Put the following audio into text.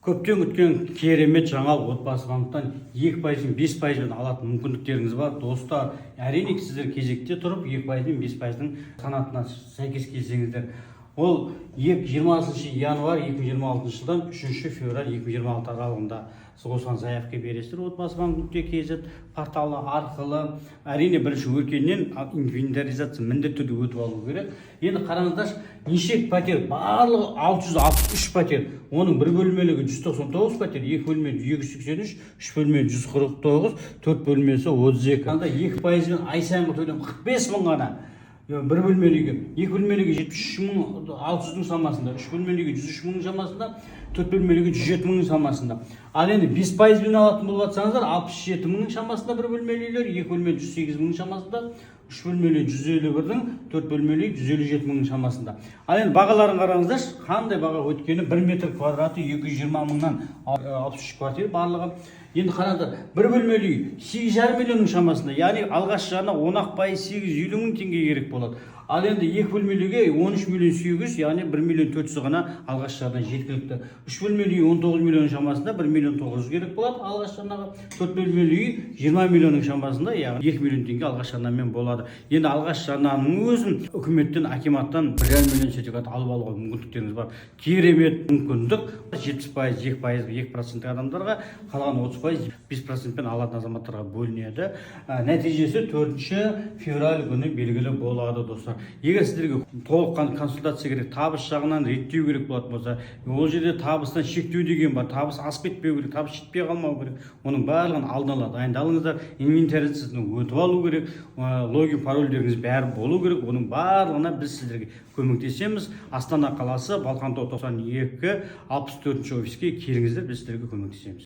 Көптен күткен керемет жаңалық отбасы банктан 2% 5%-ын алатын мүмкіндіктеріңіз бар. Достар, әрине сіздер кезекте тұрып 2% 5%-ның санатына сәйкес келсеңіздер. Ол 20 январь 2026 жылдан 3 февраль 2026 аралығында сіз осыған заявка бересіздер. Отбасы банк.kz порталы арқылы. Әрине бірінші өркеннен инвентаризация міндетті түрде өтіп алу керек. Енді қараңыздаршы, неше пәтер? Барлығы 663 пәтер. Оның бір бөлмелігі 199 пәтер, 2 бөлме 283, 3 бөлме 149, 4 бөлмесі 32. Анда 2%-ын ай сайынғы төлем 45 мың ғана. Бір бөлмелігі, 2 бөлмелігі 73.600-ның шамасында, 3 бөлмелігі 103 мыңның шамасында, 4 бөлмелігі 107 мыңның шамасында. Ал енді 5%-бен алатын болып жатсаңыздар, 67 мыңның шамасында бір бөлмелі үйлер, 2 бөлме 108 мыңның шамасында, 3 бөлмелі 151-дің, 4 бөлмелі 157 мыңның шамасында. Ал енді бағаларын қараңыздар, қандай баға өткені 1 метр квадраты 220 мыңнан 63 квартира барлығы. Енді қараңыздар, бір бөлмелі үй 8,5 миллионның шамасында, яғни алғаш жағына 10,850 мың теңге керек болады. Ал енді 2 бөлмеліге 13 миллион 800, яғни 1 миллион 400 ғана алғаш жағына жеткілікті. 3 бөлмелі үй 19 миллион шамасында 1 миллион 900 керек болады. Алғаш жағына 4 бөлмелі үй 20 миллионның шамасында, яғни 2 миллион теңге алғаш жағынан болады. Енді алғаш жағының өзін үкіметтен, акиматтан 1,5 миллион сертификат алып алуға мүмкіндіктеріңіз бар. Керемет мүмкіндік. 70%, 2% адамдарға, қалған 30%, 5%-пен алатын азаматтарға бөлінеді. Нәтижесі 4 февраль күні белгілі болады, достар. Егер сіздерге толыққан консультация керек, табыс жағынан реттеу керек болатын болса, ол жерде табыстан шектеу деген бар, табыс асып кетпеу керек, табыс жетпей қалмау керек. Оның барлығын алдын ала дайындалыңыздар, инвентаризацияны өтіп алу керек, логин парольдеріңіз бәрі болу керек. Оның барлығына біз сіздерге көмектесеміз. Астана қаласы, Балқан 92 64 офиске келіңіздер, біз сіздерге көмектесеміз.